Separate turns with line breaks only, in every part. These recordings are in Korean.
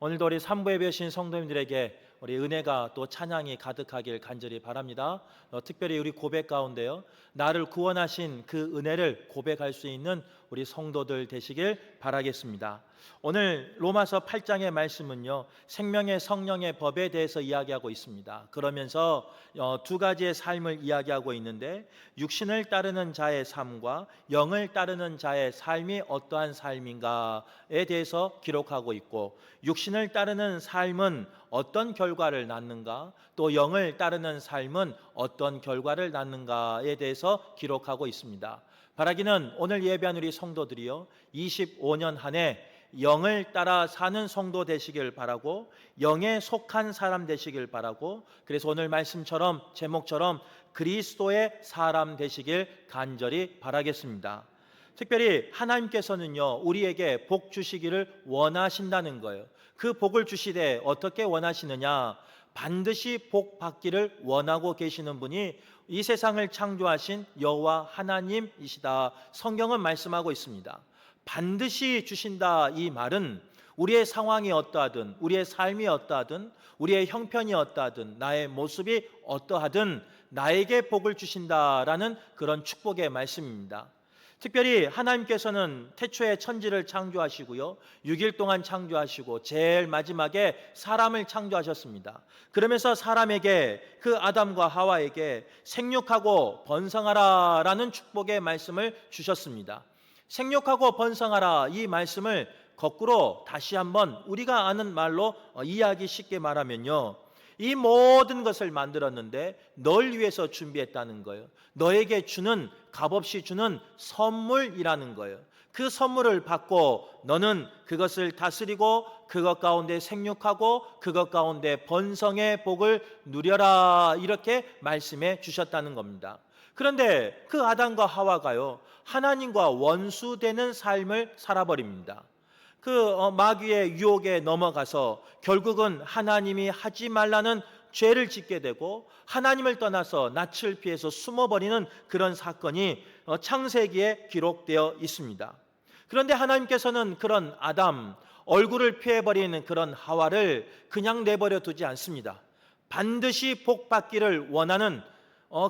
오늘도 우리 삼부 예배 오신 성도님들에게 우리 은혜가 또 찬양이 가득하길 간절히 바랍니다. 특별히 우리 고백 가운데요, 나를 구원하신 그 은혜를 고백할 수 있는 우리 성도들 되시길 바라겠습니다. 오늘 로마서 8장의 말씀은요, 생명의 성령의 법에 대해서 이야기하고 있습니다. 그러면서 두 가지의 삶을 이야기하고 있는데, 육신을 따르는 자의 삶과 영을 따르는 자의 삶이 어떠한 삶인가에 대해서 기록하고 있고, 육신을 따르는 삶은 어떤 결과를 낳는가, 또 영을 따르는 삶은 어떤 결과를 낳는가에 대해서 기록하고 있습니다. 바라기는 오늘 예배한 우리 성도들이요, 25년 한 해 영을 따라 사는 성도 되시길 바라고, 영에 속한 사람 되시길 바라고, 그래서 오늘 말씀처럼 제목처럼 그리스도의 사람 되시길 간절히 바라겠습니다. 특별히 하나님께서는요, 우리에게 복 주시기를 원하신다는 거예요. 그 복을 주시되 어떻게 원하시느냐? 반드시 복 받기를 원하고 계시는 분이 이 세상을 창조하신 여호와 하나님이시다, 성경은 말씀하고 있습니다. 반드시 주신다, 이 말은 우리의 상황이 어떠하든, 우리의 삶이 어떠하든, 우리의 형편이 어떠하든, 나의 모습이 어떠하든 나에게 복을 주신다라는 그런 축복의 말씀입니다. 특별히 하나님께서는 태초에 천지를 창조하시고요, 6일 동안 창조하시고 제일 마지막에 사람을 창조하셨습니다. 그러면서 사람에게, 그 아담과 하와에게 생육하고 번성하라라는 축복의 말씀을 주셨습니다. 생육하고 번성하라, 이 말씀을 거꾸로 다시 한번 우리가 아는 말로 이해하기 쉽게 말하면요, 이 모든 것을 만들었는데 널 위해서 준비했다는 거예요. 너에게 주는, 값없이 주는 선물이라는 거예요. 그 선물을 받고 너는 그것을 다스리고 그것 가운데 생육하고 그것 가운데 번성의 복을 누려라, 이렇게 말씀해 주셨다는 겁니다. 그런데 그 아담과 하와가요, 하나님과 원수되는 삶을 살아버립니다. 그 마귀의 유혹에 넘어가서 결국은 하나님이 하지 말라는 죄를 짓게 되고 하나님을 떠나서 낯을 피해서 숨어버리는 그런 사건이 창세기에 기록되어 있습니다. 그런데 하나님께서는 그런 아담, 얼굴을 피해버리는 그런 하와를 그냥 내버려 두지 않습니다. 반드시 복받기를 원하는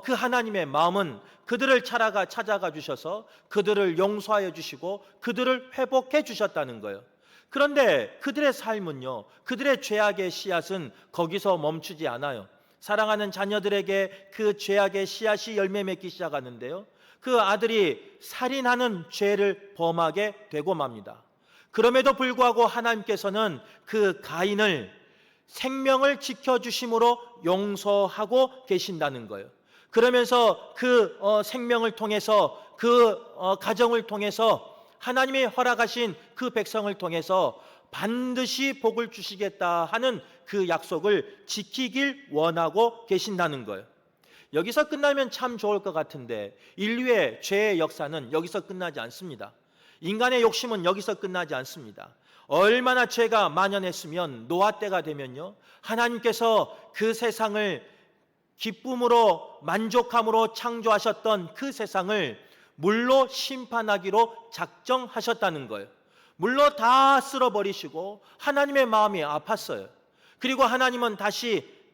그 하나님의 마음은 그들을 찾아가 주셔서 그들을 용서하여 주시고 그들을 회복해 주셨다는 거예요. 그런데 그들의 삶은요, 그들의 죄악의 씨앗은 거기서 멈추지 않아요. 사랑하는 자녀들에게 그 죄악의 씨앗이 열매 맺기 시작하는데요, 그 아들이 살인하는 죄를 범하게 되고 맙니다. 그럼에도 불구하고 하나님께서는 그 가인을 생명을 지켜주심으로 용서하고 계신다는 거예요. 그러면서 그 생명을 통해서, 그 가정을 통해서, 하나님이 허락하신 그 백성을 통해서 반드시 복을 주시겠다 하는 그 약속을 지키길 원하고 계신다는 거예요. 여기서 끝나면 참 좋을 것 같은데 인류의 죄의 역사는 여기서 끝나지 않습니다. 인간의 욕심은 여기서 끝나지 않습니다. 얼마나 죄가 만연했으면 노아 때가 되면요, 하나님께서 그 세상을 기쁨으로 만족함으로 창조하셨던 그 세상을 물로 심판하기로 작정하셨다는 거예요. 물로 다 쓸어버리시고 하나님의 마음이 아팠어요. 그리고 하나님은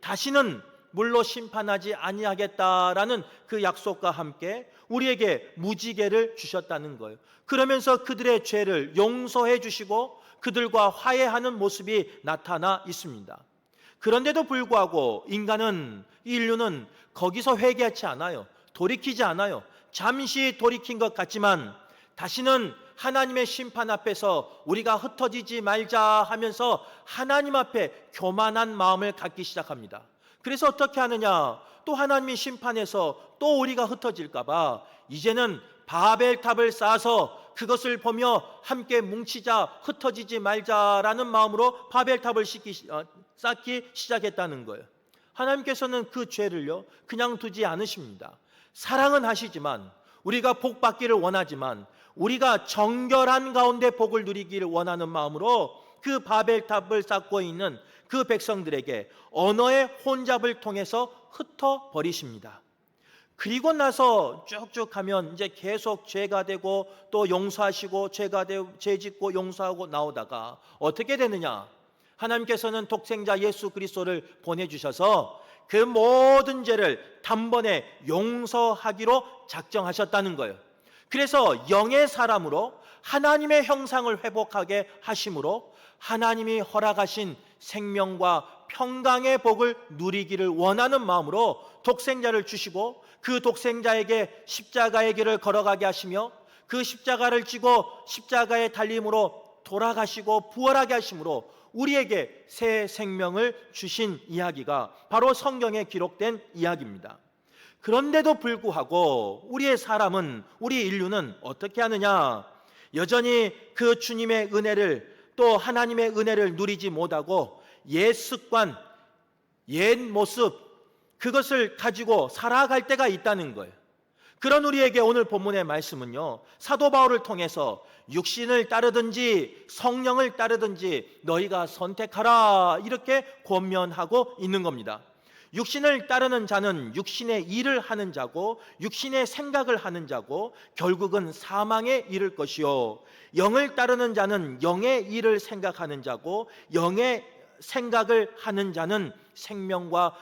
다시는 물로 심판하지 아니하겠다라는 그 약속과 함께 우리에게 무지개를 주셨다는 거예요. 그러면서 그들의 죄를 용서해 주시고 그들과 화해하는 모습이 나타나 있습니다. 그런데도 불구하고 인류는 거기서 회개하지 않아요. 돌이키지 않아요. 잠시 돌이킨 것 같지만 다시는 하나님의 심판 앞에서 우리가 흩어지지 말자 하면서 하나님 앞에 교만한 마음을 갖기 시작합니다. 그래서 어떻게 하느냐? 또 하나님이 심판해서 또 우리가 흩어질까 봐 이제는 바벨탑을 쌓아서 그것을 보며 함께 뭉치자, 흩어지지 말자라는 마음으로 바벨탑을 쌓기 시작했다는 거예요. 하나님께서는 그 죄를요, 그냥 두지 않으십니다. 사랑은 하시지만, 우리가 복 받기를 원하지만, 우리가 정결한 가운데 복을 누리기를 원하는 마음으로 그 바벨탑을 쌓고 있는 그 백성들에게 언어의 혼잡을 통해서 흩어버리십니다. 그리고 나서 쭉쭉 하면 이제 계속 죄가 되고 또 용서하시고 죄가 되고 죄 짓고 용서하고 나오다가 어떻게 되느냐? 하나님께서는 독생자 예수 그리스도를 보내주셔서 그 모든 죄를 단번에 용서하기로 작정하셨다는 거예요. 그래서 영의 사람으로 하나님의 형상을 회복하게 하심으로 하나님이 허락하신 생명과 평강의 복을 누리기를 원하는 마음으로 독생자를 주시고 그 독생자에게 십자가의 길을 걸어가게 하시며 그 십자가를 지고 십자가의 달림으로 돌아가시고 부활하게 하심으로 우리에게 새 생명을 주신 이야기가 바로 성경에 기록된 이야기입니다. 그런데도 불구하고 우리 인류는 어떻게 하느냐? 여전히 그 주님의 은혜를 또 하나님의 은혜를 누리지 못하고 옛 습관, 옛 모습 그것을 가지고 살아갈 때가 있다는 거예요. 그런 우리에게 오늘 본문의 말씀은요, 사도 바울을 통해서 육신을 따르든지 성령을 따르든지 너희가 선택하라 이렇게 권면하고 있는 겁니다. 육신을 따르는 자는 육신의 일을 하는 자고 육신의 생각을 하는 자고 결국은 사망에 이를 것이요, 영을 따르는 자는 영의 일을 생각하는 자고 영의 생각을 하는 자는 생명과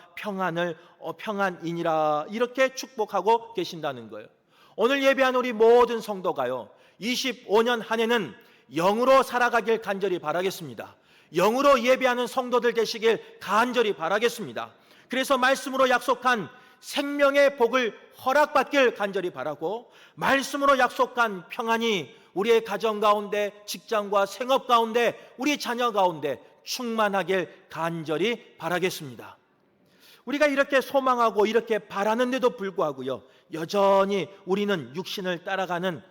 평안이니라 이렇게 축복하고 계신다는 거예요. 오늘 예배한 우리 모든 성도가요, 25년 한 해는 영으로 살아가길 간절히 바라겠습니다. 영으로 예배하는 성도들 되시길 간절히 바라겠습니다. 그래서 말씀으로 약속한 생명의 복을 허락받길 간절히 바라고, 말씀으로 약속한 평안이 우리의 가정 가운데, 직장과 생업 가운데, 우리 자녀 가운데 충만하길 간절히 바라겠습니다. 우리가 이렇게 소망하고 이렇게 바라는데도 불구하고요, 여전히 우리는 육신을 따라가는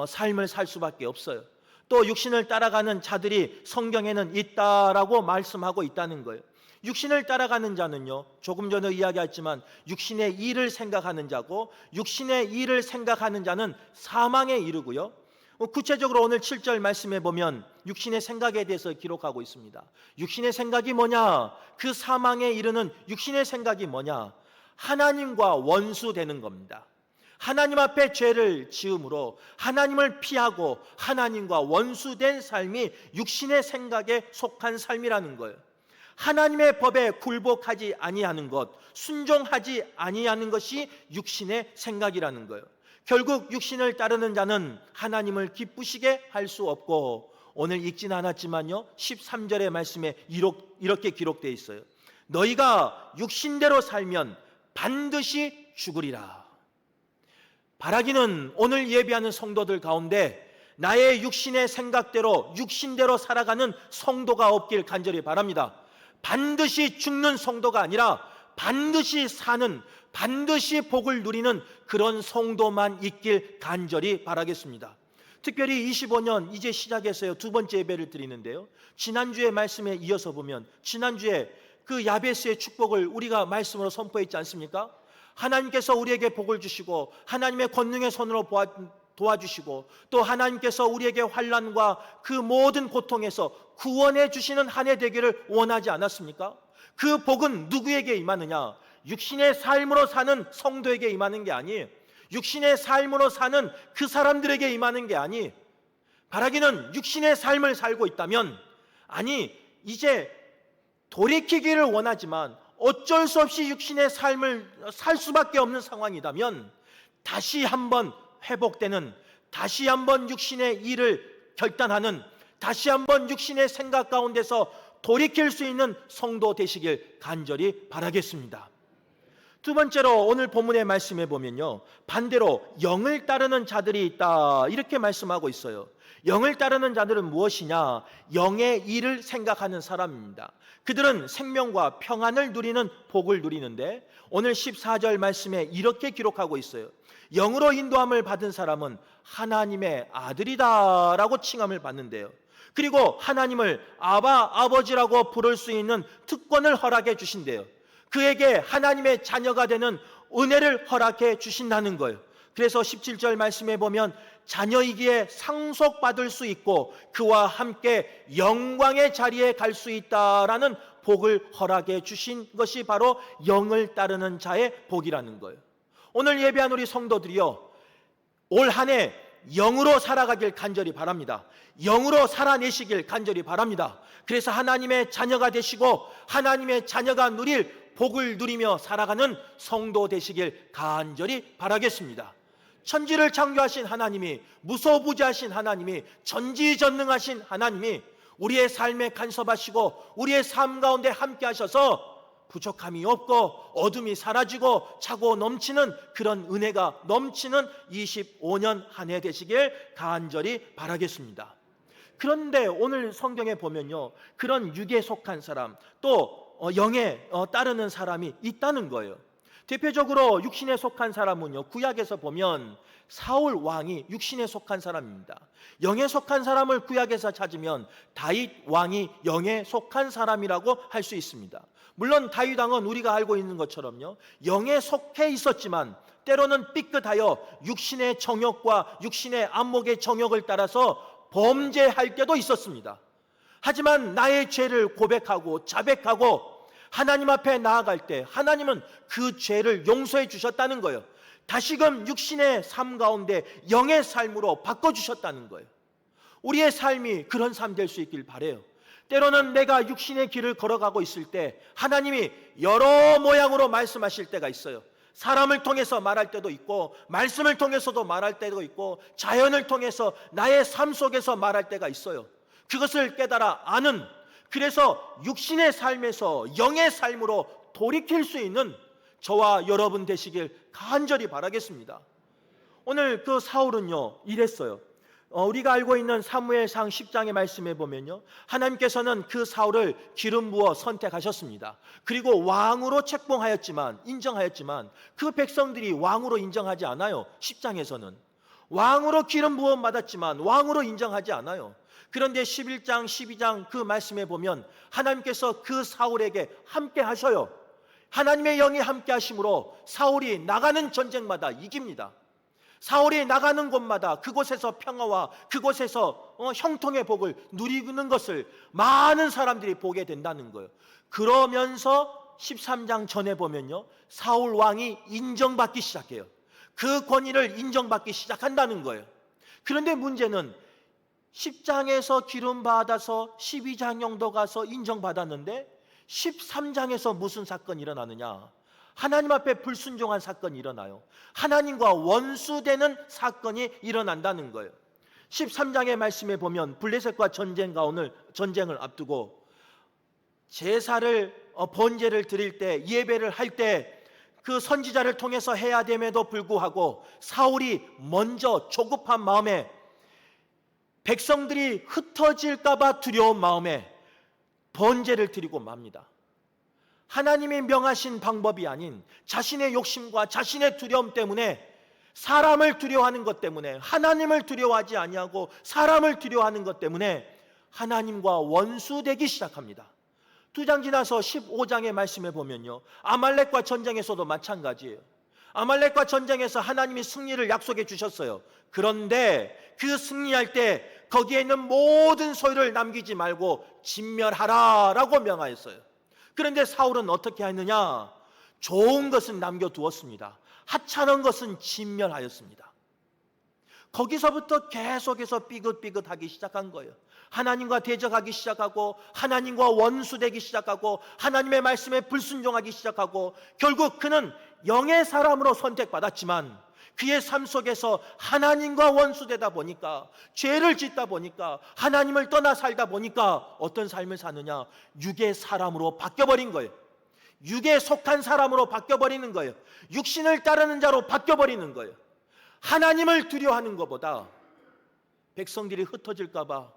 삶을 살 수밖에 없어요. 또 육신을 따라가는 자들이 성경에는 있다라고 말씀하고 있다는 거예요. 육신을 따라가는 자는요, 조금 전에 이야기했지만 육신의 일을 생각하는 자고 육신의 일을 생각하는 자는 사망에 이르고요, 구체적으로 오늘 7절 말씀에 보면 육신의 생각에 대해서 기록하고 있습니다. 육신의 생각이 뭐냐? 그 사망에 이르는 육신의 생각이 뭐냐? 하나님과 원수되는 겁니다. 하나님 앞에 죄를 지음으로 하나님을 피하고 하나님과 원수된 삶이 육신의 생각에 속한 삶이라는 거예요. 하나님의 법에 굴복하지 아니하는 것, 순종하지 아니하는 것이 육신의 생각이라는 거예요. 결국 육신을 따르는 자는 하나님을 기쁘시게 할 수 없고, 오늘 읽진 않았지만요, 13절의 말씀에 이렇게 기록되어 있어요. 너희가 육신대로 살면 반드시 죽으리라. 바라기는 오늘 예배하는 성도들 가운데 나의 육신의 생각대로 육신대로 살아가는 성도가 없길 간절히 바랍니다. 반드시 죽는 성도가 아니라 반드시 사는, 반드시 복을 누리는 그런 성도만 있길 간절히 바라겠습니다. 특별히 25년 이제 시작해서요, 두 번째 예배를 드리는데요, 지난주의 말씀에 이어서 보면 지난주에 그 야베스의 축복을 우리가 말씀으로 선포했지 않습니까? 하나님께서 우리에게 복을 주시고 하나님의 권능의 손으로 도와주시고 또 하나님께서 우리에게 환난과 그 모든 고통에서 구원해 주시는 한 해 되기를 원하지 않았습니까? 그 복은 누구에게 임하느냐? 육신의 삶으로 사는 성도에게 임하는 게 아니에요. 육신의 삶으로 사는 그 사람들에게 임하는 게 아니, 바라기는 육신의 삶을 살고 있다면, 아니 이제 돌이키기를 원하지만 어쩔 수 없이 육신의 삶을 살 수밖에 없는 상황이라면 다시 한번 회복되는, 다시 한번 육신의 일을 결단하는, 다시 한번 육신의 생각 가운데서 돌이킬 수 있는 성도 되시길 간절히 바라겠습니다. 두 번째로 오늘 본문의 말씀에 보면요, 반대로 영을 따르는 자들이 있다 이렇게 말씀하고 있어요. 영을 따르는 자들은 무엇이냐? 영의 일을 생각하는 사람입니다. 그들은 생명과 평안을 누리는 복을 누리는데 오늘 14절 말씀에 이렇게 기록하고 있어요. 영으로 인도함을 받은 사람은 하나님의 아들이다 라고 칭함을 받는데요, 그리고 하나님을 아버지라고 부를 수 있는 특권을 허락해 주신대요. 그에게 하나님의 자녀가 되는 은혜를 허락해 주신다는 거예요. 그래서 17절 말씀에 보면 자녀이기에 상속받을 수 있고 그와 함께 영광의 자리에 갈 수 있다라는 복을 허락해 주신 것이 바로 영을 따르는 자의 복이라는 거예요. 오늘 예배한 우리 성도들이요, 올 한 해 영으로 살아가길 간절히 바랍니다. 영으로 살아내시길 간절히 바랍니다. 그래서 하나님의 자녀가 되시고 하나님의 자녀가 누릴 복을 누리며 살아가는 성도 되시길 간절히 바라겠습니다. 천지를 창조하신 하나님이, 무소부지하신 하나님이, 전지전능하신 하나님이 우리의 삶에 간섭하시고 우리의 삶 가운데 함께 하셔서 부족함이 없고 어둠이 사라지고 차고 넘치는 그런 은혜가 넘치는 25년 한 해 되시길 간절히 바라겠습니다. 그런데 오늘 성경에 보면요, 그런 육에 속한 사람, 또 영에 따르는 사람이 있다는 거예요. 대표적으로 육신에 속한 사람은요, 구약에서 보면 사울 왕이 육신에 속한 사람입니다. 영에 속한 사람을 구약에서 찾으면 다윗 왕이 영에 속한 사람이라고 할 수 있습니다. 물론 다윗 왕은 우리가 알고 있는 것처럼요, 영에 속해 있었지만 때로는 삐끗하여 육신의 정욕과 육신의 안목의 정욕을 따라서 범죄할 때도 있었습니다. 하지만 나의 죄를 고백하고 자백하고 하나님 앞에 나아갈 때 하나님은 그 죄를 용서해 주셨다는 거예요. 다시금 육신의 삶 가운데 영의 삶으로 바꿔주셨다는 거예요. 우리의 삶이 그런 삶 될 수 있길 바라요. 때로는 내가 육신의 길을 걸어가고 있을 때 하나님이 여러 모양으로 말씀하실 때가 있어요. 사람을 통해서 말할 때도 있고 말씀을 통해서도 말할 때도 있고 자연을 통해서 나의 삶 속에서 말할 때가 있어요. 그것을 깨달아 아는, 그래서 육신의 삶에서 영의 삶으로 돌이킬 수 있는 저와 여러분 되시길 간절히 바라겠습니다. 오늘 그 사울은요 이랬어요. 우리가 알고 있는 사무엘상 10장의 말씀에 보면요, 하나님께서는 그 사울을 기름 부어 선택하셨습니다. 그리고 왕으로 책봉하였지만, 인정하였지만 그 백성들이 왕으로 인정하지 않아요. 10장에서는 왕으로 기름 부어 받았지만 왕으로 인정하지 않아요. 그런데 11장, 12장 그 말씀에 보면 하나님께서 그 사울에게 함께 하셔요. 하나님의 영이 함께 하심으로 사울이 나가는 전쟁마다 이깁니다. 사울이 나가는 곳마다 그곳에서 평화와 그곳에서 형통의 복을 누리는 것을 많은 사람들이 보게 된다는 거예요. 그러면서 13장 전에 보면요, 사울 왕이 인정받기 시작해요. 그 권위를 인정받기 시작한다는 거예요. 그런데 문제는 10장에서 기름 받아서 12장 정도 가서 인정받았는데 13장에서 무슨 사건이 일어나느냐? 하나님 앞에 불순종한 사건이 일어나요. 하나님과 원수되는 사건이 일어난다는 거예요. 13장의 말씀에 보면 블레셋과 전쟁을 앞두고 제사를 번제를 드릴 때, 예배를 할 때 그 선지자를 통해서 해야 됨에도 불구하고 사울이 먼저 조급한 마음에, 백성들이 흩어질까 봐 두려운 마음에 번제를 드리고 맙니다. 하나님이 명하신 방법이 아닌 자신의 욕심과 자신의 두려움 때문에, 사람을 두려워하는 것 때문에, 하나님을 두려워하지 아니하고 사람을 두려워하는 것 때문에 하나님과 원수되기 시작합니다. 2장 지나서 15장의 말씀에 보면요, 아말렉과 전쟁에서도 마찬가지예요. 아말렉과 전쟁에서 하나님이 승리를 약속해 주셨어요. 그런데 그 승리할 때 거기에 있는 모든 소유를 남기지 말고 진멸하라 라고 명하였어요. 그런데 사울은 어떻게 했느냐? 좋은 것은 남겨두었습니다. 하찮은 것은 진멸하였습니다. 거기서부터 계속해서 삐긋삐긋하기 시작한 거예요. 하나님과 대적하기 시작하고 하나님과 원수되기 시작하고 하나님의 말씀에 불순종하기 시작하고, 결국 그는 영의 사람으로 선택받았지만 그의 삶 속에서 하나님과 원수되다 보니까, 죄를 짓다 보니까, 하나님을 떠나 살다 보니까 어떤 삶을 사느냐? 육의 사람으로 바뀌어버린 거예요. 육에 속한 사람으로 바뀌어버리는 거예요. 육신을 따르는 자로 바뀌어버리는 거예요. 하나님을 두려워하는 것보다 백성들이 흩어질까 봐,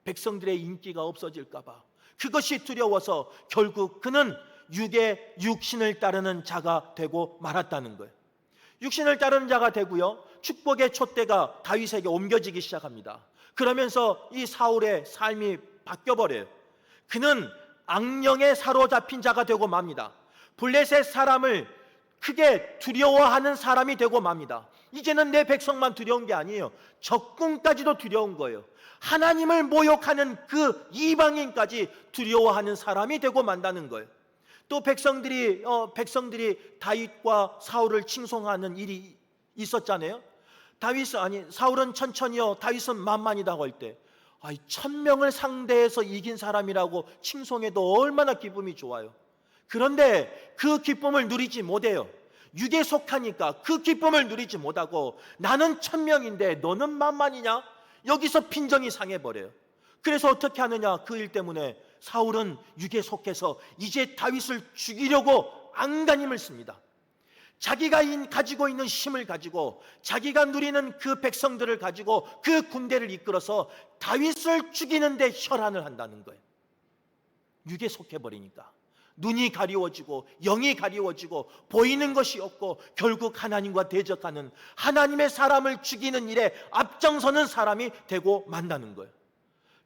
백성들의 인기가 없어질까 봐, 그것이 두려워서 결국 그는 육신을 따르는 자가 되고 말았다는 거예요. 육신을 따르는 자가 되고요, 축복의 촛대가 다윗에게 옮겨지기 시작합니다. 그러면서 이 사울의 삶이 바뀌어버려요. 그는 악령에 사로잡힌 자가 되고 맙니다. 블레셋 사람을 크게 두려워하는 사람이 되고 맙니다. 이제는 내 백성만 두려운 게 아니에요. 적군까지도 두려운 거예요. 하나님을 모욕하는 그 이방인까지 두려워하는 사람이 되고 만다는 거예요. 또 백성들이 다윗과 사울을 칭송하는 일이 있었잖아요. 사울은 천천히요, 다윗은 만만이라고 할 때, 1000명을 상대해서 이긴 사람이라고 칭송해도 얼마나 기쁨이 좋아요. 그런데 그 기쁨을 누리지 못해요. 육에 속하니까 그 기쁨을 누리지 못하고, 나는 1000명인데 너는 만만이냐? 여기서 빈정이 상해버려요. 그래서 어떻게 하느냐? 그 일 때문에 사울은 육에 속해서 이제 다윗을 죽이려고 안간힘을 씁니다. 자기가 가지고 있는 힘을 가지고, 자기가 누리는 그 백성들을 가지고 그 군대를 이끌어서 다윗을 죽이는데 혈안을 한다는 거예요. 육에 속해버리니까 눈이 가리워지고 영이 가리워지고 보이는 것이 없고, 결국 하나님과 대적하는, 하나님의 사람을 죽이는 일에 앞장서는 사람이 되고 만다는 거예요.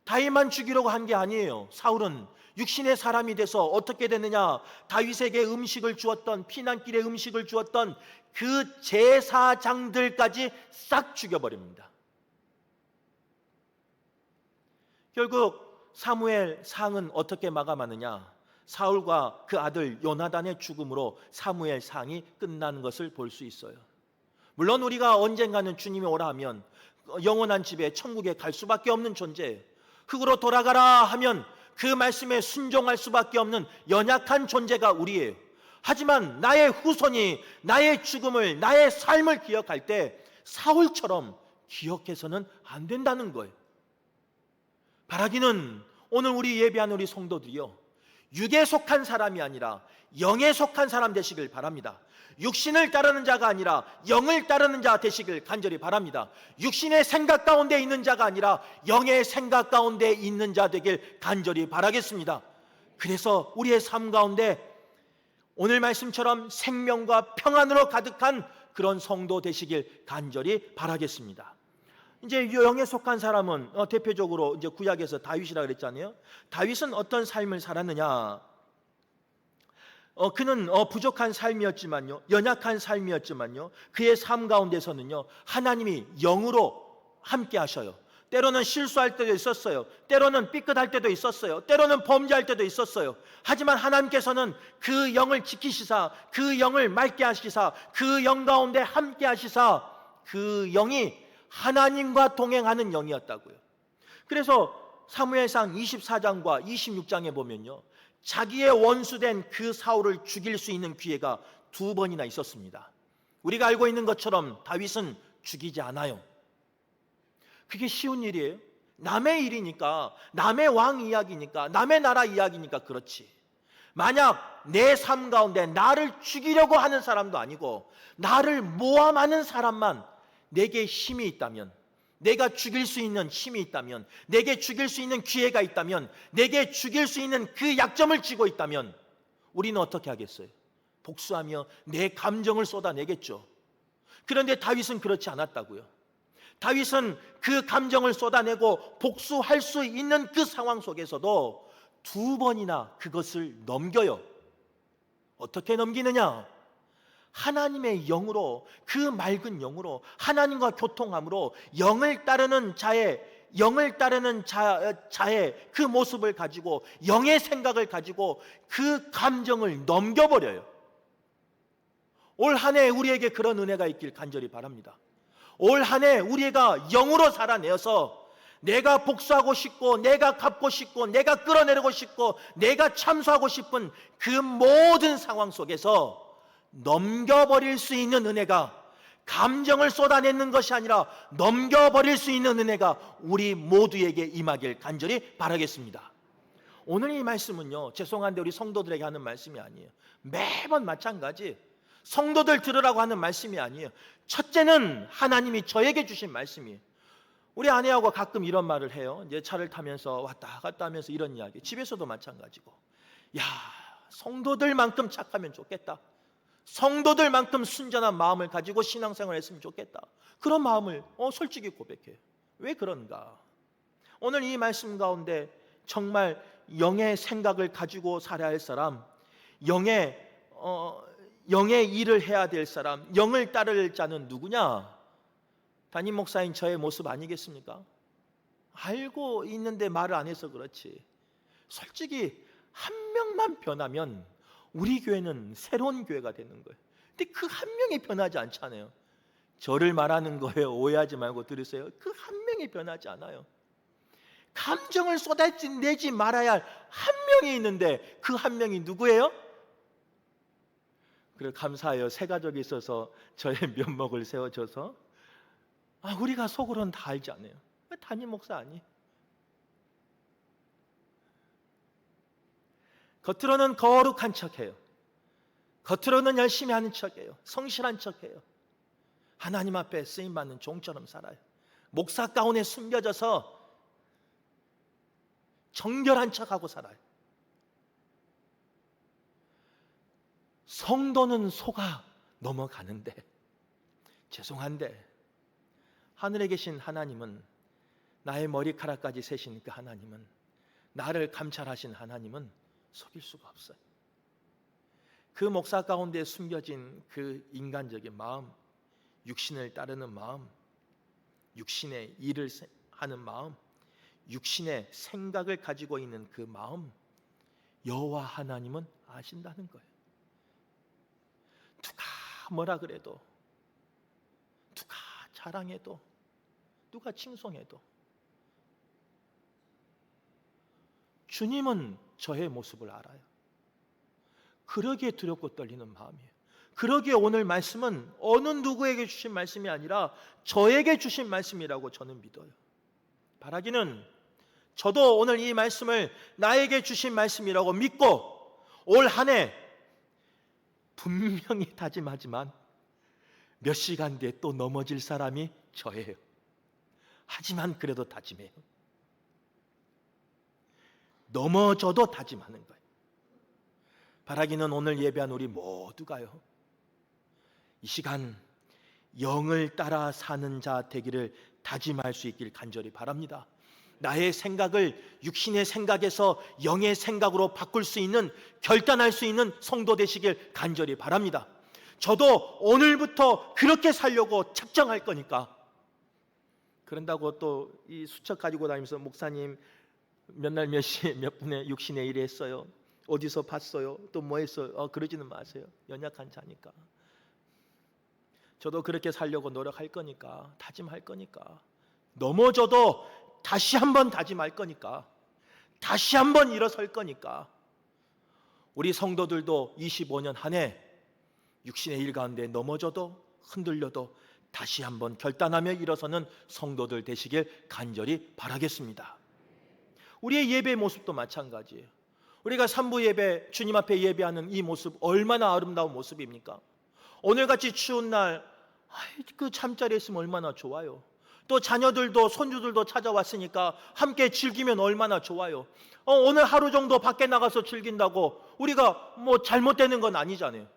다윗만 죽이려고 한 게 아니에요. 사울은 육신의 사람이 돼서 어떻게 됐느냐? 다윗에게 음식을 주었던, 피난길에 음식을 주었던 그 제사장들까지 싹 죽여버립니다. 결국 사무엘 상은 어떻게 마감하느냐? 사울과 그 아들 요나단의 죽음으로 사무엘 상이 끝나는 것을 볼 수 있어요. 물론 우리가 언젠가는 주님이 오라 하면 영원한 집에 천국에 갈 수밖에 없는 존재예요. 흙으로 돌아가라 하면 그 말씀에 순종할 수밖에 없는 연약한 존재가 우리예요. 하지만 나의 후손이 나의 죽음을, 나의 삶을 기억할 때 사울처럼 기억해서는 안 된다는 거예요. 바라기는 오늘 우리 예배하는 우리 성도들이요, 육에 속한 사람이 아니라 영에 속한 사람 되시길 바랍니다. 육신을 따르는 자가 아니라 영을 따르는 자 되시길 간절히 바랍니다. 육신의 생각 가운데 있는 자가 아니라 영의 생각 가운데 있는 자 되길 간절히 바라겠습니다. 그래서 우리의 삶 가운데 오늘 말씀처럼 생명과 평안으로 가득한 그런 성도 되시길 간절히 바라겠습니다. 이제 영에 속한 사람은 대표적으로 이제 구약에서 다윗이라 그랬잖아요. 다윗은 어떤 삶을 살았느냐? 그는 부족한 삶이었지만요, 연약한 삶이었지만요, 그의 삶 가운데서는요, 하나님이 영으로 함께 하셔요. 때로는 실수할 때도 있었어요. 때로는 삐끗할 때도 있었어요. 때로는 범죄할 때도 있었어요. 하지만 하나님께서는 그 영을 지키시사, 그 영을 맑게 하시사, 그 영 가운데 함께 하시사, 그 영이 하나님과 동행하는 영이었다고요. 그래서 사무엘상 24장과 26장에 보면요, 자기의 원수된 그 사울을 죽일 수 있는 기회가 2번이나 있었습니다. 우리가 알고 있는 것처럼 다윗은 죽이지 않아요. 그게 쉬운 일이에요? 남의 일이니까, 남의 왕 이야기니까, 남의 나라 이야기니까 그렇지. 만약 내 삶 가운데 나를 죽이려고 하는 사람도 아니고 나를 모함하는 사람만 내게 힘이 있다면, 내가 죽일 수 있는 힘이 있다면, 내게 죽일 수 있는 기회가 있다면, 내게 죽일 수 있는 그 약점을 쥐고 있다면 우리는 어떻게 하겠어요? 복수하며 내 감정을 쏟아내겠죠. 그런데 다윗은 그렇지 않았다고요. 다윗은 그 감정을 쏟아내고 복수할 수 있는 그 상황 속에서도 2번이나 그것을 넘겨요. 어떻게 넘기느냐? 하나님의 영으로, 그 맑은 영으로, 하나님과 교통함으로 영을 따르는 자의 그 모습을 가지고, 영의 생각을 가지고 그 감정을 넘겨버려요. 올 한 해 우리에게 그런 은혜가 있길 간절히 바랍니다. 올 한 해 우리가 영으로 살아내어서 내가 복수하고 싶고, 내가 갚고 싶고, 내가 끌어내리고 싶고, 내가 참수하고 싶은 그 모든 상황 속에서 넘겨버릴 수 있는 은혜가, 감정을 쏟아내는 것이 아니라 넘겨버릴 수 있는 은혜가 우리 모두에게 임하길 간절히 바라겠습니다. 오늘 이 말씀은요, 죄송한데 우리 성도들에게 하는 말씀이 아니에요. 매번 마찬가지. 성도들 들으라고 하는 말씀이 아니에요. 첫째는 하나님이 저에게 주신 말씀이에요. 우리 아내하고 가끔 이런 말을 해요. 이제 차를 타면서 왔다 갔다 하면서 이런 이야기. 집에서도 마찬가지고. 야, 성도들만큼 착하면 좋겠다. 성도들만큼 순전한 마음을 가지고 신앙생활을 했으면 좋겠다. 그런 마음을 솔직히 고백해요. 왜 그런가? 오늘 이 말씀 가운데 정말 영의 생각을 가지고 살아야 할 사람, 영의 일을 해야 될 사람, 영을 따를 자는 누구냐? 담임 목사인 저의 모습 아니겠습니까? 알고 있는데 말을 안 해서 그렇지. 솔직히 한 명만 변하면 우리 교회는 새로운 교회가 되는 거예요. 근데 그 한 명이 변하지 않잖아요. 저를 말하는 거예요. 오해하지 말고 들으세요. 그 한 명이 변하지 않아요. 감정을 쏟아내지 말아야 할 한 명이 있는데 그 한 명이 누구예요? 그래 감사해요. 새 가족이 있어서 저의 면목을 세워줘서 우리가 속으로는 다 알지 않아요. 담임 목사 아니? 겉으로는 거룩한 척해요. 겉으로는 열심히 하는 척해요. 성실한 척해요. 하나님 앞에 쓰임받는 종처럼 살아요. 목사 가운에 숨겨져서 정결한 척하고 살아요. 성도는 속아 넘어가는데 죄송한데 하늘에 계신 하나님은, 나의 머리카락까지 세신 그 하나님은, 나를 감찰하신 하나님은 속일 수가 없어요. 그 목사 가운데 숨겨진 그 인간적인 마음, 육신을 따르는 마음, 육신의 일을 하는 마음, 육신의 생각을 가지고 있는 그 마음, 여호와 하나님은 아신다는 거예요. 누가 뭐라 그래도, 누가 자랑해도, 누가 칭송해도 주님은 저의 모습을 알아요. 그러기에 두렵고 떨리는 마음이에요. 그러기에 오늘 말씀은 어느 누구에게 주신 말씀이 아니라 저에게 주신 말씀이라고 저는 믿어요. 바라기는 저도 오늘 이 말씀을 나에게 주신 말씀이라고 믿고 올 한 해 분명히 다짐하지만 몇 시간 뒤에 또 넘어질 사람이 저예요. 하지만 그래도 다짐해요. 넘어져도 다짐하는 거예요. 바라기는 오늘 예배한 우리 모두가요, 이 시간 영을 따라 사는 자 되기를 다짐할 수 있길 간절히 바랍니다. 나의 생각을 육신의 생각에서 영의 생각으로 바꿀 수 있는, 결단할 수 있는 성도 되시길 간절히 바랍니다. 저도 오늘부터 그렇게 살려고 작정할 거니까. 그런다고 또 이 수첩 가지고 다니면서 목사님 몇 날 몇 시에 몇 분에 육신의 일을 했어요, 어디서 봤어요, 또 뭐 했어요, 그러지는 마세요. 연약한 자니까. 저도 그렇게 살려고 노력할 거니까, 다짐할 거니까, 넘어져도 다시 한번 다짐할 거니까, 다시 한번 일어설 거니까, 우리 성도들도 25년 한 해 육신의 일 가운데 넘어져도 흔들려도 다시 한번 결단하며 일어서는 성도들 되시길 간절히 바라겠습니다. 우리의 예배 모습도 마찬가지예요. 우리가 산부 예배, 주님 앞에 예배하는 이 모습 얼마나 아름다운 모습입니까? 오늘같이 추운 날 그 잠자리에 있으면 얼마나 좋아요. 또 자녀들도 손주들도 찾아왔으니까 함께 즐기면 얼마나 좋아요. 오늘 하루 정도 밖에 나가서 즐긴다고 우리가 뭐 잘못되는 건 아니잖아요.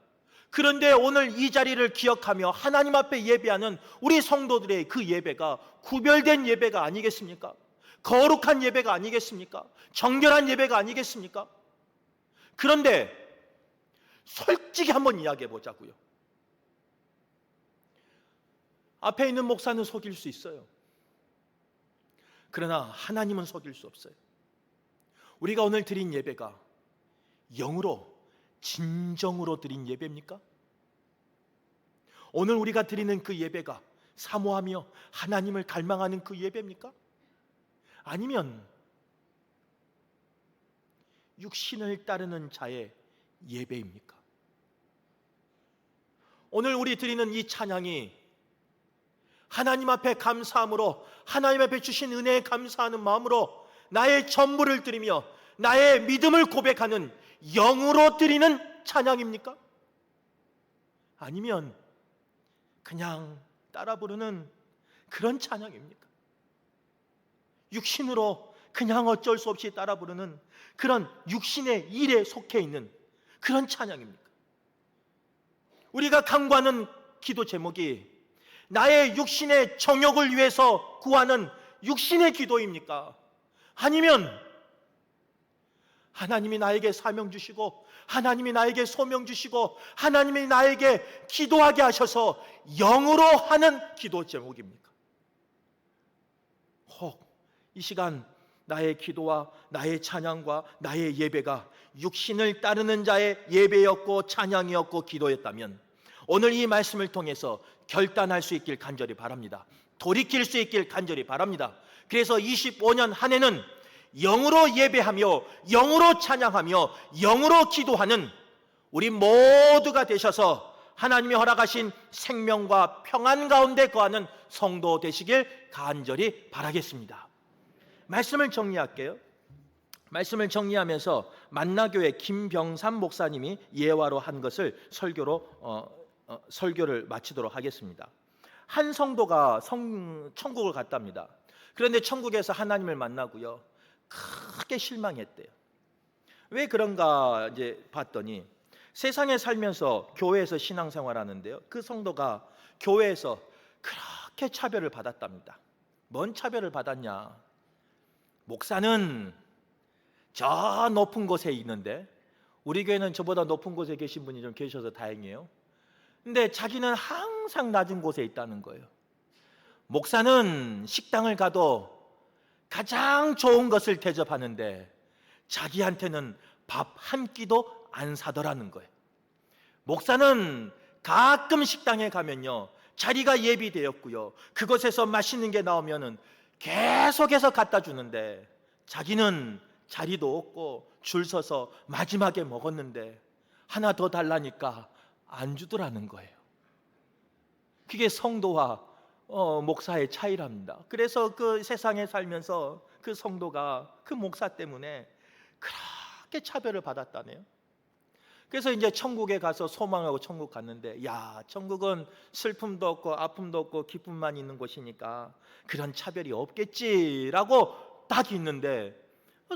그런데 오늘 이 자리를 기억하며 하나님 앞에 예배하는 우리 성도들의 그 예배가 구별된 예배가 아니겠습니까? 거룩한 예배가 아니겠습니까? 정결한 예배가 아니겠습니까? 그런데 솔직히 한번 이야기해 보자고요. 앞에 있는 목사는 속일 수 있어요. 그러나 하나님은 속일 수 없어요. 우리가 오늘 드린 예배가 영으로, 진정으로 드린 예배입니까? 오늘 우리가 드리는 그 예배가 사모하며 하나님을 갈망하는 그 예배입니까? 아니면 육신을 따르는 자의 예배입니까? 오늘 우리 드리는 이 찬양이 하나님 앞에 감사함으로, 하나님 앞에 주신 은혜에 감사하는 마음으로 나의 전부를 드리며 나의 믿음을 고백하는 영으로 드리는 찬양입니까? 아니면 그냥 따라 부르는 그런 찬양입니까? 육신으로 그냥 어쩔 수 없이 따라 부르는 그런 육신의 일에 속해 있는 그런 찬양입니까? 우리가 강구하는 기도 제목이 나의 육신의 정욕을 위해서 구하는 육신의 기도입니까? 아니면 하나님이 나에게 사명 주시고 하나님이 나에게 소명 주시고 하나님이 나에게 기도하게 하셔서 영으로 하는 기도 제목입니까? 혹 이 시간 나의 기도와 나의 찬양과 나의 예배가 육신을 따르는 자의 예배였고 찬양이었고 기도였다면 오늘 이 말씀을 통해서 결단할 수 있길 간절히 바랍니다. 돌이킬 수 있길 간절히 바랍니다. 그래서 25년 한 해는 영으로 예배하며 영으로 찬양하며 영으로 기도하는 우리 모두가 되셔서 하나님이 허락하신 생명과 평안 가운데 거하는 성도 되시길 간절히 바라겠습니다. 말씀을 정리할게요. 말씀을 정리하면서 만나교회 김병삼 목사님이 예화로 한 것을 설교를 마치도록 하겠습니다. 한 성도가 천국을 갔답니다. 그런데 천국에서 하나님을 만나고요, 크게 실망했대요. 왜 그런가 이제 봤더니 세상에 살면서 교회에서 신앙생활하는데요, 그 성도가 교회에서 그렇게 차별을 받았답니다. 뭔 차별을 받았냐? 목사는 저 높은 곳에 있는데, 우리 교회는 저보다 높은 곳에 계신 분이 좀 계셔서 다행이에요. 근데 자기는 항상 낮은 곳에 있다는 거예요. 목사는 식당을 가도 가장 좋은 것을 대접하는데 자기한테는 밥 한 끼도 안 사더라는 거예요. 목사는 가끔 식당에 가면요, 자리가 예비되었고요, 그곳에서 맛있는 게 나오면은 계속해서 갖다 주는데 자기는 자리도 없고 줄 서서 마지막에 먹었는데 하나 더 달라니까 안 주더라는 거예요. 그게 성도와 목사의 차이랍니다. 그래서 그 세상에 살면서 그 성도가 그 목사 때문에 그렇게 차별을 받았다네요. 그래서 이제 천국에 가서 소망하고 천국 갔는데, 야, 천국은 슬픔도 없고 아픔도 없고 기쁨만 있는 곳이니까 그런 차별이 없겠지라고 딱 있는데,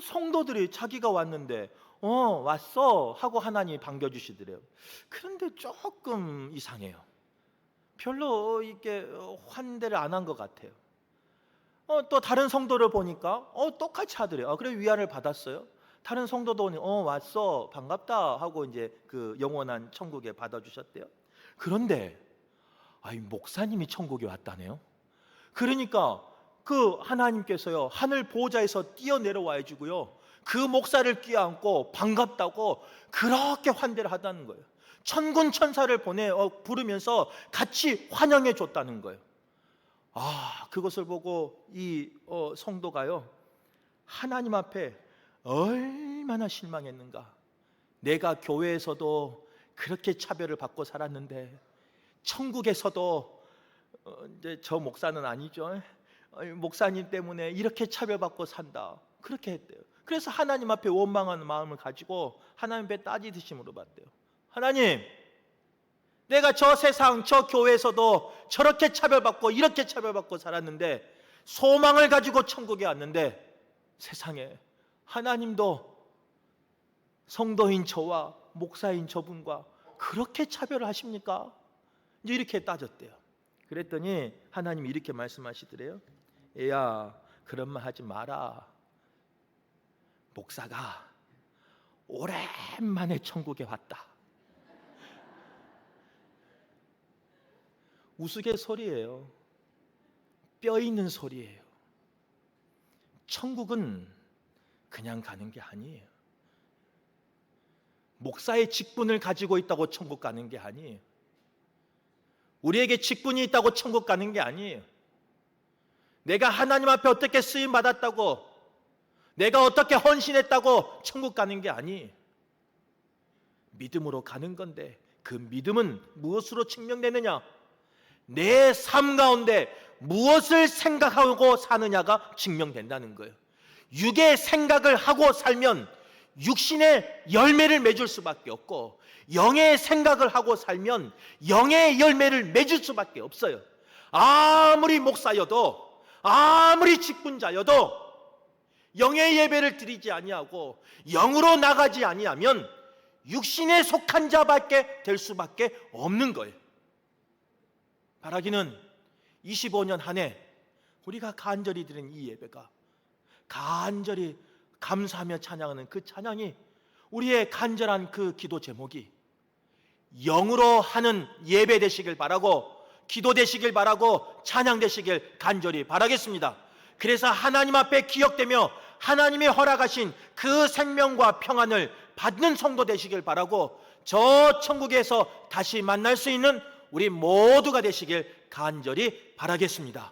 성도들이 자기가 왔는데 왔어 하고 하나님이 반겨주시더래요. 그런데 조금 이상해요. 별로 이게 환대를 안 한 것 같아요. 또 다른 성도를 보니까 똑같이 하더래요. 그래, 위안을 받았어요. 다른 성도도 오니 왔어 반갑다 하고 이제 그 영원한 천국에 받아주셨대요. 그런데 목사님이 천국에 왔다네요. 그러니까 그 하나님께서요, 하늘 보좌에서 뛰어내려와 주고요, 그 목사를 끼어안고 반갑다고 그렇게 환대를 하다는 거예요. 천군 천사를 부르면서 같이 환영해 줬다는 거예요. 그것을 보고 이 성도가요, 하나님 앞에 얼마나 실망했는가. 내가 교회에서도 그렇게 차별을 받고 살았는데 천국에서도 이제 저 목사는 아니죠, 목사님 때문에 이렇게 차별받고 산다, 그렇게 했대요. 그래서 하나님 앞에 원망하는 마음을 가지고 하나님 앞에 따지듯이 물어봤대요. 하나님, 내가 저 세상 저 교회에서도 저렇게 차별받고 이렇게 차별받고 살았는데 소망을 가지고 천국에 왔는데 세상에 하나님도 성도인 저와 목사인 저분과 그렇게 차별을 하십니까? 이제 이렇게 따졌대요. 그랬더니 하나님이 이렇게 말씀하시더래요. 얘야, 그런 말 하지 마라. 목사가 오랜만에 천국에 왔다. 우스갯소리예요. 뼈 있는 소리예요. 천국은 그냥 가는 게 아니에요. 목사의 직분을 가지고 있다고 천국 가는 게 아니에요. 우리에게 직분이 있다고 천국 가는 게 아니에요. 내가 하나님 앞에 어떻게 쓰임 받았다고, 내가 어떻게 헌신했다고 천국 가는 게 아니에요. 믿음으로 가는 건데 그 믿음은 무엇으로 증명되느냐? 내 삶 가운데 무엇을 생각하고 사느냐가 증명된다는 거예요. 육의 생각을 하고 살면 육신의 열매를 맺을 수밖에 없고, 영의 생각을 하고 살면 영의 열매를 맺을 수밖에 없어요. 아무리 목사여도 아무리 직분자여도 영의 예배를 드리지 아니하고 영으로 나가지 아니하면 육신에 속한 자밖에 될 수밖에 없는 거예요. 바라기는 25년 한 해 우리가 간절히 드린 이 예배가, 간절히 감사하며 찬양하는 그 찬양이, 우리의 간절한 그 기도 제목이 영으로 하는 예배 되시길 바라고, 기도 되시길 바라고, 찬양 되시길 간절히 바라겠습니다. 그래서 하나님 앞에 기억되며 하나님이 허락하신 그 생명과 평안을 받는 성도 되시길 바라고, 저 천국에서 다시 만날 수 있는 우리 모두가 되시길 간절히 바라겠습니다.